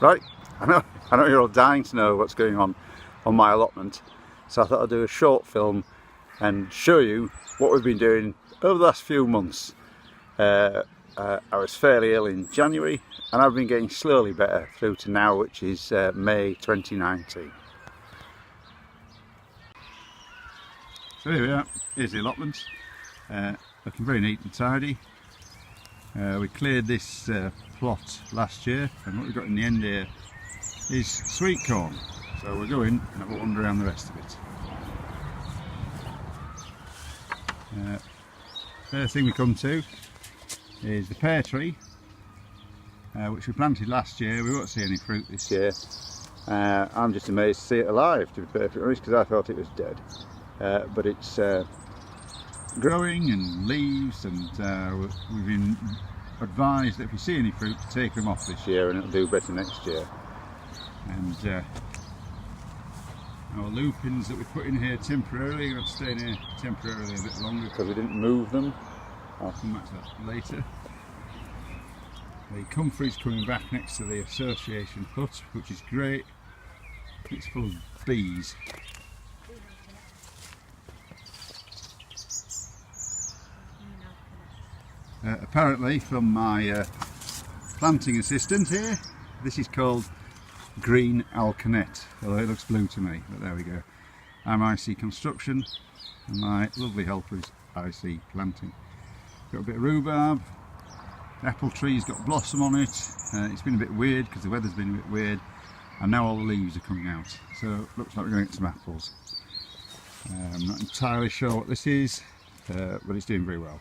Right, I know you're all dying to know what's going on my allotment, so I thought I'd do a short film and show you what we've been doing over the last few months. I was fairly ill in January and I've been getting slowly better through to now, which is May 2019. So here we are, here's the allotment, looking very neat and tidy. We cleared this plot last year, and what we've got in the end here is sweet corn. So we'll go in and have a wander around the rest of it. First thing we come to is the pear tree, which we planted last year. We won't see any fruit this year. I'm just amazed to see it alive, to be perfectly honest, because I thought it was dead. But it's growing and leaves, and we've been advised that if we see any fruit to take them off this year and it'll do better next year. And our lupins that we put in here temporarily are going to stay in here temporarily a bit longer because we didn't move them. I'll come back to that later. The comfrey's coming back next to the association hut, which is great. It's full of bees. Apparently from my planting assistant here, this is called green alkanet, although it looks blue to me, but there we go. I'm IC Construction and my lovely helper is IC Planting. Got a bit of rhubarb, the apple tree's got blossom on it. It's been a bit weird because the weather's been a bit weird, and now all the leaves are coming out, so it looks like we're going to get some apples. I'm not entirely sure what this is, but it's doing very well.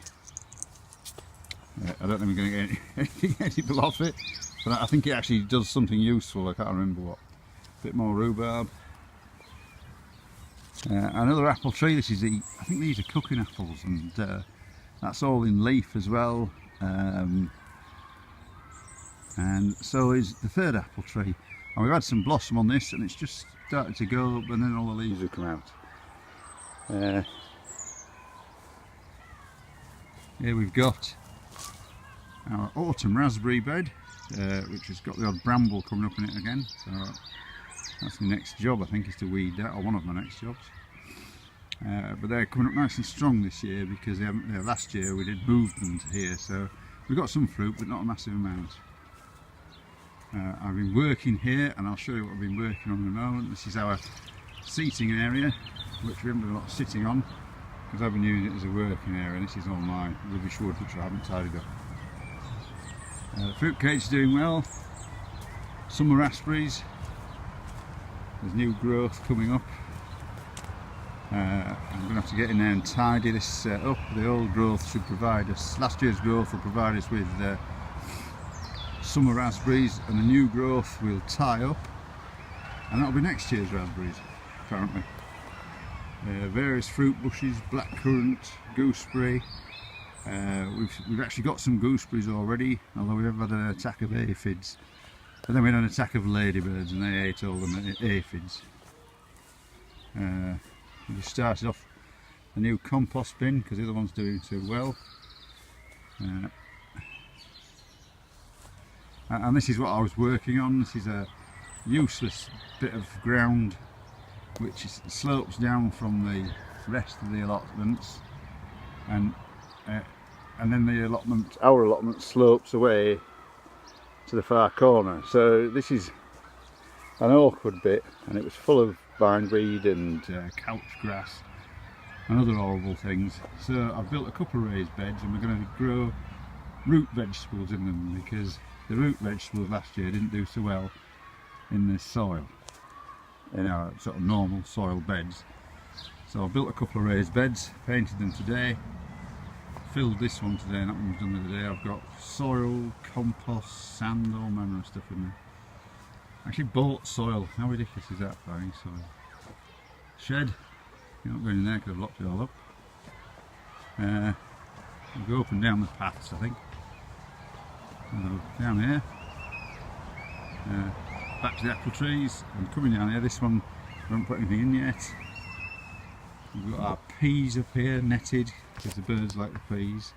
I don't think we're going to get anything edible off it, but I think it actually does something useful. I can't remember what. A bit more rhubarb. Another apple tree. This is I think these are cooking apples, and that's all in leaf as well. And so is the third apple tree. And we've had some blossom on this, and it's just started to go up, and then all the leaves have come out. Here we've got our autumn raspberry bed, which has got the odd bramble coming up in it again, so that's the next job, I think, is to weed that, or one of my next jobs. But they're coming up nice and strong this year because they haven't, last year we did move them to here, so we've got some fruit but not a massive amount. I've been working here, and I'll show you what I've been working on in a moment. This is our seating area, which we haven't done a lot of sitting on because I've been using it as a working area, and this is all my rubbish wood which I haven't tidied up. The fruit cage's doing well. Summer raspberries, there's new growth coming up. I'm going to have to get in there and tidy this up. The old growth should provide us, last year's growth will provide us with summer raspberries, and the new growth will tie up, and that'll be next year's raspberries apparently. Various fruit bushes, blackcurrant, gooseberry. We've actually got some gooseberries already, although we have had an attack of aphids. But then we had an attack of ladybirds and they ate all the aphids. We just started off a new compost bin because the other one's doing too well. And this is what I was working on. This is a useless bit of ground which slopes down from the rest of the allotments, and then our allotment slopes away to the far corner. So this is an awkward bit, and it was full of bindweed and couch grass and other horrible things. So I've built a couple of raised beds, and we're going to grow root vegetables in them because the root vegetables last year didn't do so well in this soil, in our sort of normal soil beds. So I built a couple of raised beds, painted them today, filled this one today, and that one was done the other day. I've got soil, compost, sand, all manner of stuff in there. Actually bought soil. How ridiculous is that, buying soil? Shed, you're not going in there because I've locked it all up. I'll go up and down the paths, I think. Down here, back to the apple trees, and coming down here. This one I haven't put anything in yet. We've got our peas up here netted because the birds like the peas.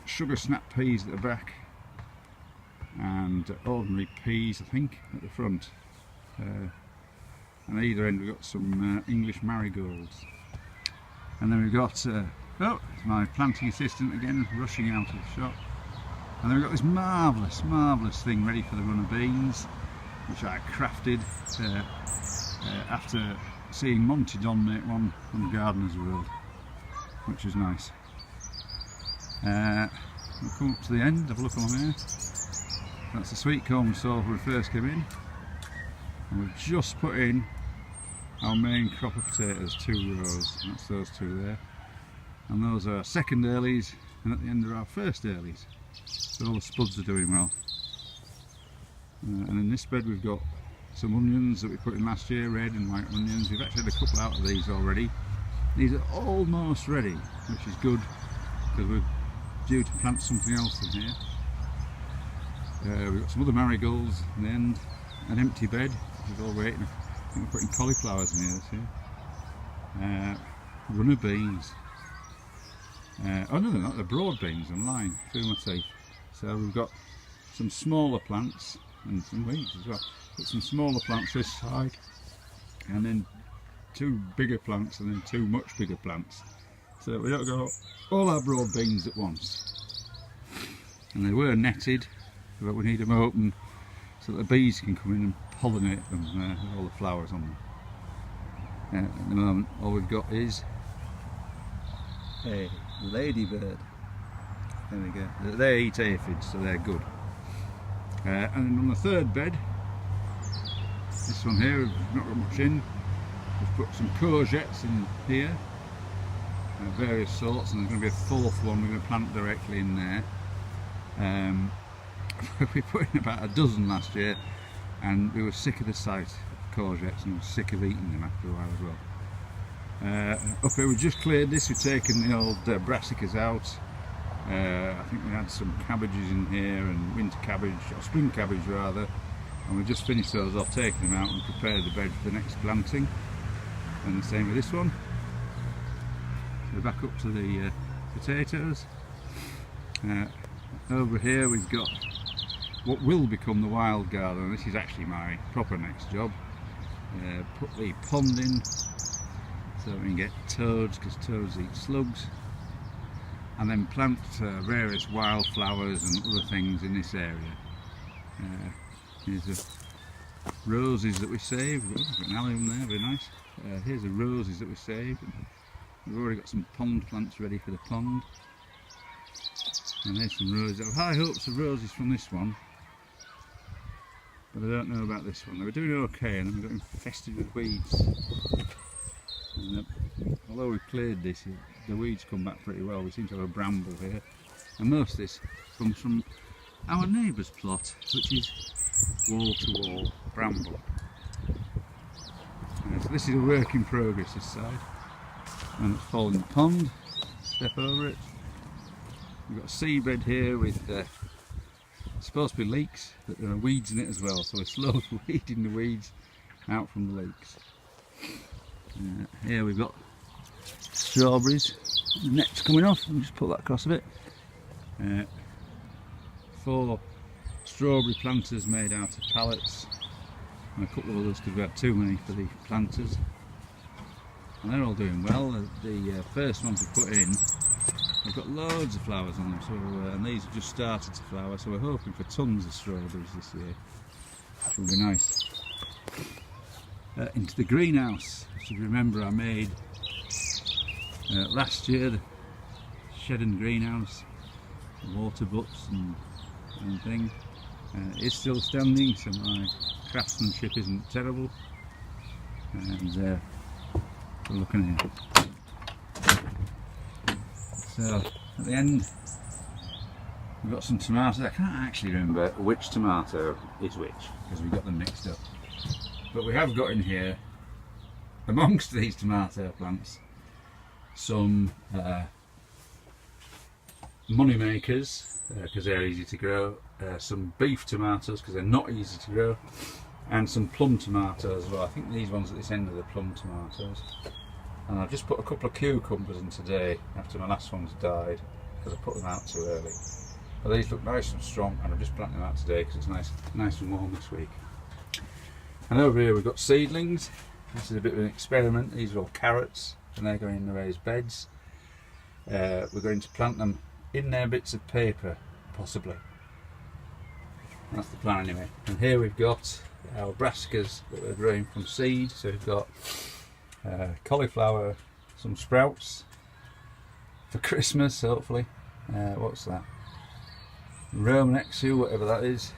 Sugar snap peas at the back, and ordinary peas, I think, at the front. And at either end we've got some English marigolds. And then we've got, oh, it's my planting assistant again, rushing out of the shop. And then we've got this marvellous thing ready for the run of beans, which I crafted after seeing Monty Don make one on Gardener's World, which was nice. We'll come up to the end, have a look along here. That's the sweet corn we saw when we first came in. And we've just put in our main crop of potatoes, 2 rows, and that's those 2 there. And those are our second earlies, and at the end are our first earlies. So all the spuds are doing well. And in this bed we've got some onions that we put in last year, red and white onions. We've actually had a couple out of these already. These are almost ready, which is good, because we're due to plant something else in here. We've got some other marigolds in the end, an empty bed, we're all waiting. I think we're putting cauliflowers in here this year. Run of beans. Oh no, they're not, they're broad beans on line, through my teeth. So we've got some smaller plants and some weeds as well. Got some smaller plants this side, and then 2 bigger plants, and then 2 much bigger plants. So we don't go all our broad beans at once. And they were netted, but we need them open so that the bees can come in and pollinate them with all the flowers on them. At the moment all we've got is a ladybird. There we go. They eat aphids, so they're good. And then on the third bed, this one here, we've not got much in. We've put some courgettes in here, various sorts, and there's going to be a 4th one we're going to plant directly in there. We put in about a dozen last year, and we were sick of the sight of courgettes, and we were sick of eating them after a while as well. Up here we just cleared this, we've taken the old brassicas out. I think we had some cabbages in here, and winter cabbage, or spring cabbage rather, and we just finished those off, taking them out and prepared the bed for the next planting. And the same with this one. So back up to the potatoes. Over here we've got what will become the wild garden, and this is actually my proper next job. Put the pond in so we can get toads, because toads eat slugs, and then plant various wildflowers and other things in this area. Here's the roses that we saved. We've got an allium there, very nice. Here's the roses that we saved. We've already got some pond plants ready for the pond. And there's some roses. I have high hopes of roses from this one, but I don't know about this one. They were doing okay, and then we got infested with weeds. And, although we cleared this, the weeds come back pretty well. We seem to have a bramble here, and most of this comes from our neighbour's plot, which is wall to wall bramble. So this is a work in progress, this side. And it's fallen in the pond. Step over it. We've got a seabed here with supposed to be leeks, but there are weeds in it as well, so we're slowly weeding the weeds out from the leeks. Here we've got strawberries. The net's coming off, I'll just put that across a bit. 4 strawberry planters made out of pallets, and a couple of others because we had too many for the planters. And they're all doing well. The first ones we put in, they've got loads of flowers on them, so and these have just started to flower, so we're hoping for tons of strawberries this year, which will be nice. Into the greenhouse, which you remember I made last year, the shed and greenhouse, water butts and thing. It's still standing, so my craftsmanship isn't terrible. And we're looking here. So at the end we've got some tomatoes. I can't actually remember which tomato is which because we got them mixed up. But we have got in here, amongst these tomato plants, some money makers because they're easy to grow, some beef tomatoes because they're not easy to grow, and some plum tomatoes as well. I think these ones at this end are the plum tomatoes. And I've just put a couple of cucumbers in today after my last ones died because I put them out too early. Well, these look nice and strong, and I'm just planting them out today because it's nice and warm this week. And over here we've got seedlings. This is a bit of an experiment. These are all carrots, and they're going in the raised beds. We're going to plant them in their bits of paper, possibly. That's the plan anyway. And here we've got our brassicas that we're growing from seed. So we've got cauliflower, some sprouts for Christmas, hopefully. What's that? Roman exu, whatever that is.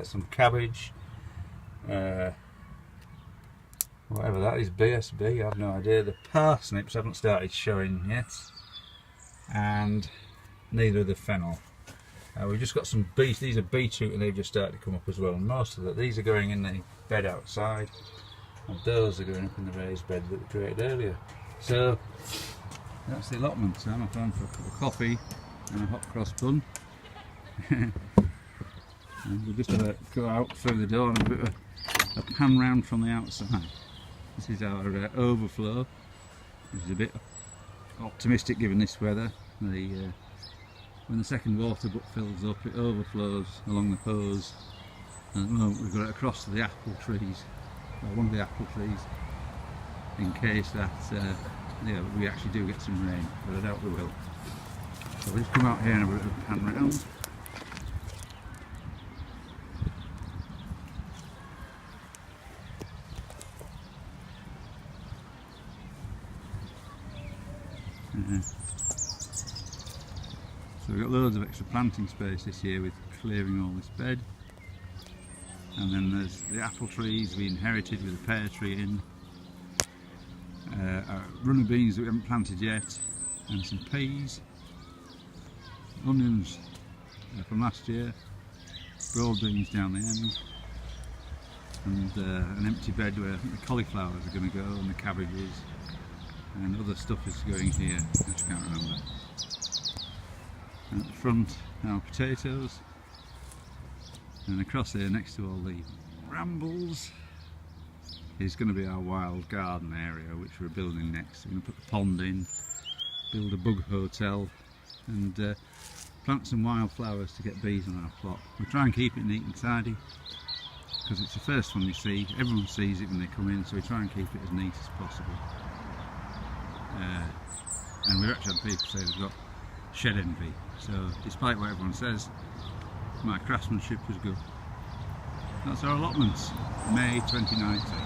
Some cabbage. Whatever that is, BSB, I have no idea. The parsnips haven't started showing yet. And neither the fennel. We've just got some beets. These are beetroot, and they've just started to come up as well. And most of these are going in the bed outside, and those are going up in the raised bed that we created earlier. So that's the allotment. So I'm going for a cup of coffee and a hot cross bun. And we'll just go out through the door and a bit of a pan round from the outside. This is our overflow, which is a bit optimistic given this weather. When the second water butt fills up, it overflows along the hose, and at the moment we've got it across to the apple trees, one of the apple trees, in case that we actually do get some rain, but I doubt we will. So we'll just come out here and have a bit of a pan round. So we've got loads of extra planting space this year with clearing all this bed. And then there's the apple trees we inherited with a pear tree in. Runner beans that we haven't planted yet, and some peas. Onions from last year. Broad beans down the end. And an empty bed where I think the cauliflowers are going to go, and the cabbages. And other stuff is going here, I just can't remember. And at the front, our potatoes, and across here next to all the brambles is going to be our wild garden area, which we're building next. We're going to put the pond in, build a bug hotel, and plant some wildflowers to get bees on our plot. We'll try and keep it neat and tidy, because it's the first one you see. Everyone sees it when they come in, so we try and keep it as neat as possible. And we've actually had people say they've got shed envy, so despite what everyone says, my craftsmanship was good. That's our allotments, May 2019.